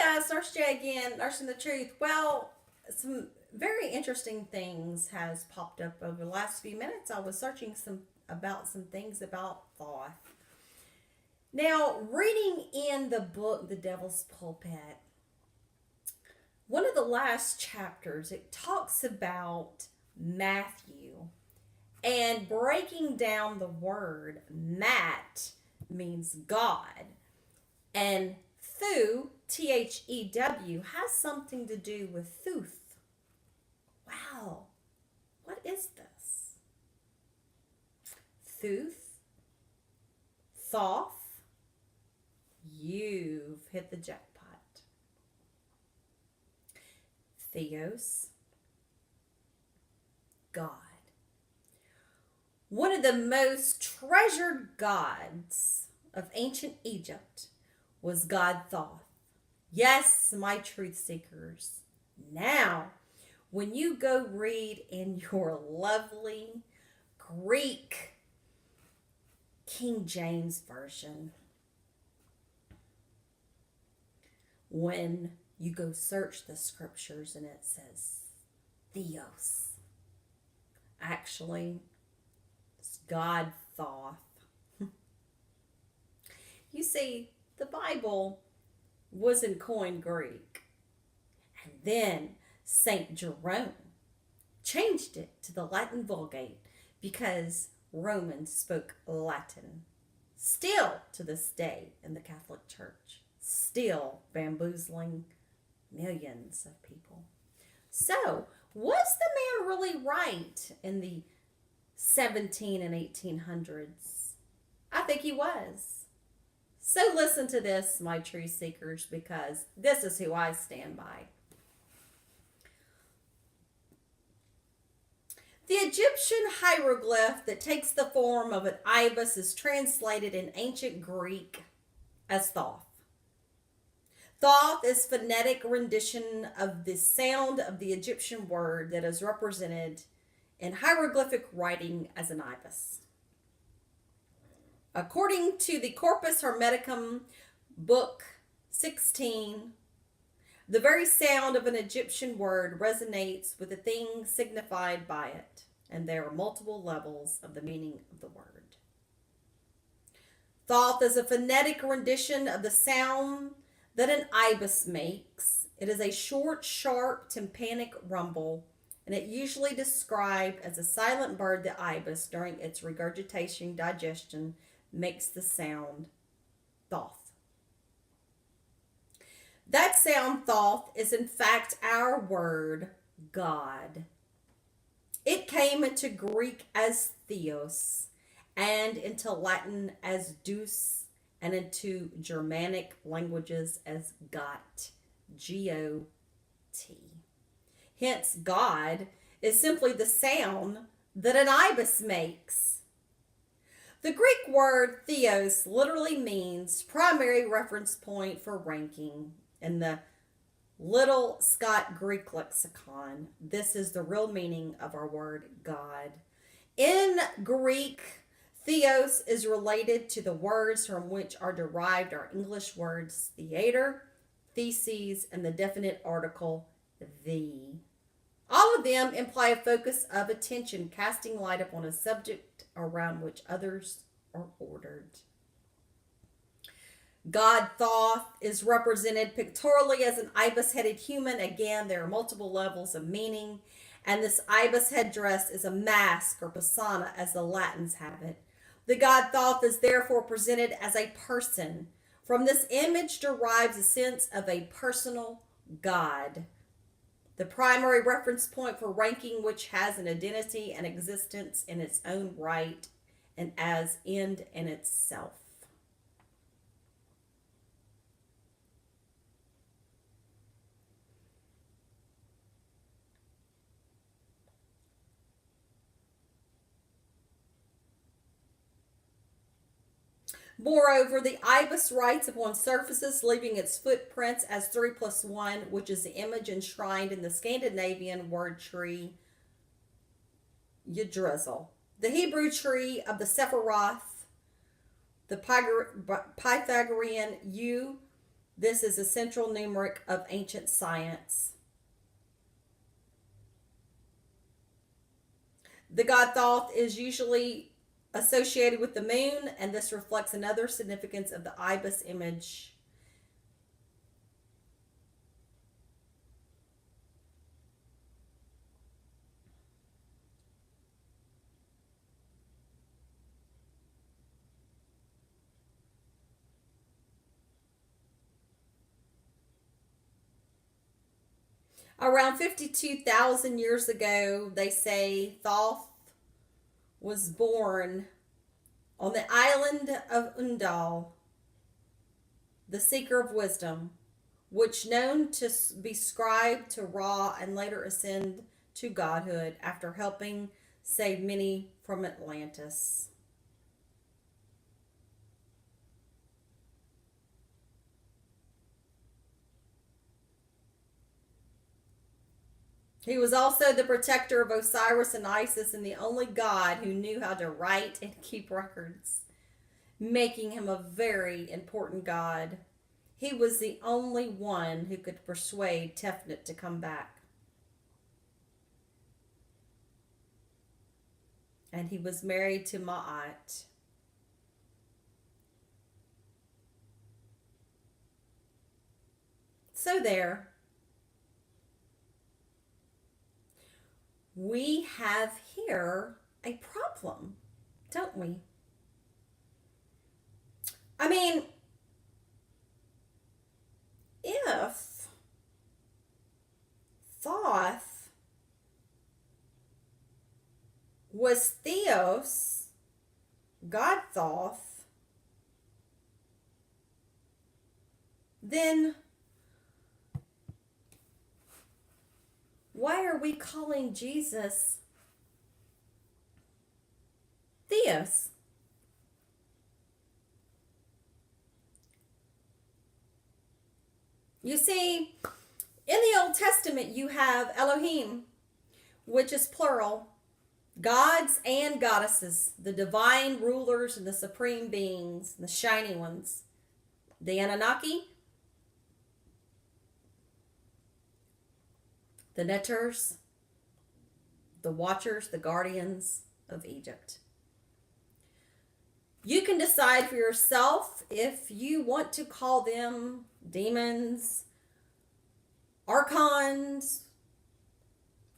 guys, Nurse J again, Nursing the Truth. Well, some very interesting things has popped up over the last few minutes. I was searching some things about Thoth. Now, reading in the book The Devil's Pulpit, one of the last chapters, it talks about Matthew and breaking down the word Mat means God. And Thu, Thew, has something to do with Thoth. Wow, what is this? Thoth, Thoth, you've hit the jackpot. Theos, God. One of the most treasured gods of ancient Egypt was God Thoth. Yes, my truth seekers. Now, when you go read in your lovely Greek King James Version, when you go search the scriptures and it says Theos, actually, it's God Thoth. You see, the Bible was in Koine Greek. And then St. Jerome changed it to the Latin Vulgate because Romans spoke Latin. Still to this day in the Catholic Church. Still bamboozling millions of people. So, was the man really right in the 17 and 1800s? I think he was. So listen to this, my truth seekers, because this is who I stand by. The Egyptian hieroglyph that takes the form of an ibis is translated in ancient Greek as Thoth. Thoth is phonetic rendition of the sound of the Egyptian word that is represented in hieroglyphic writing as an ibis. According to the Corpus Hermeticum, Book 16, the very sound of an Egyptian word resonates with the thing signified by it, and there are multiple levels of the meaning of the word. Thoth is a phonetic rendition of the sound that an ibis makes. It is a short, sharp, tympanic rumble, and it usually described as a silent bird. The ibis, during its regurgitation, digestion, makes the sound Thoth. That sound Thoth is in fact our word God. It came into Greek as Theos and into Latin as Deus and into Germanic languages as Gott, G-O-T. Hence, God is simply the sound that an ibis makes. The Greek word theos literally means primary reference point for ranking. In the Little Scott Greek lexicon, this is the real meaning of our word God. In Greek, theos is related to the words from which are derived our English words theater, theses, and the definite article the. All of them imply a focus of attention, casting light upon a subject around which others are ordered. God Thoth is represented pictorially as an ibis-headed human. Again, there are multiple levels of meaning, and this ibis headdress is a mask or persona, as the Latins have it. The god Thoth is therefore presented as a person. From this image derives a sense of a personal God, the primary reference point for ranking, which has an identity and existence in its own right and as end in itself. Moreover, the ibis writes upon surfaces, leaving its footprints as 3 plus 1, which is the image enshrined in the Scandinavian word tree Yggdrasil. The Hebrew tree of the Sephiroth, the Pythagorean U, This is a central numeric of ancient science. The god Thoth is usually associated with the moon, and this reflects another significance of the ibis image. Around 52,000 years ago, they say Thoth was born on the island of Undal, the seeker of wisdom, which known to be scribed to Ra and later ascend to godhood after helping save many from Atlantis. He was also the protector of Osiris and Isis and the only god who knew how to write and keep records, making him a very important god. He was the only one who could persuade Tefnut to come back. And he was married to Ma'at. So there. We have here a problem, don't we? I mean, if Thoth was Theos, God Thoth, then why are we calling Jesus Theos? You see, in the Old Testament, you have Elohim, which is plural, gods and goddesses, the divine rulers and the supreme beings, the shiny ones. The Anunnaki, the Neters, the Watchers, the Guardians of Egypt. You can decide for yourself if you want to call them demons, archons,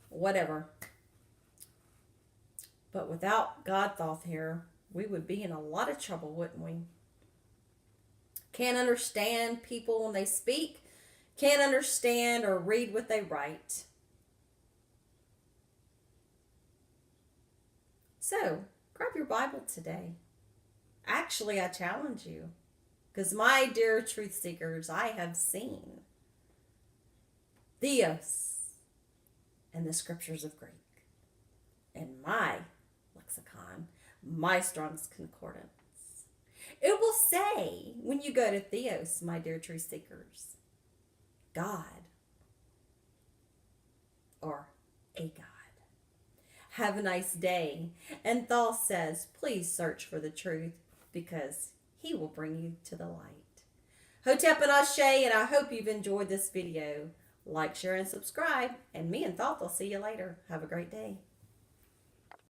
whatever. But without God Thoth here, we would be in a lot of trouble, wouldn't we? Can't understand people when they speak. Can't understand or read what they write. So, grab your Bible today. Actually, I challenge you. Because my dear truth seekers, I have seen Theos and the scriptures of Greek in my lexicon, my Strong's Concordance. It will say, when you go to Theos, my dear truth seekers, God or a God. Have a nice day. And Thoth says, please search for the truth because he will bring you to the light. Hotep and Ashe, and I hope you've enjoyed this video. Like, share, and subscribe. And me and Thoth will see you later. Have a great day.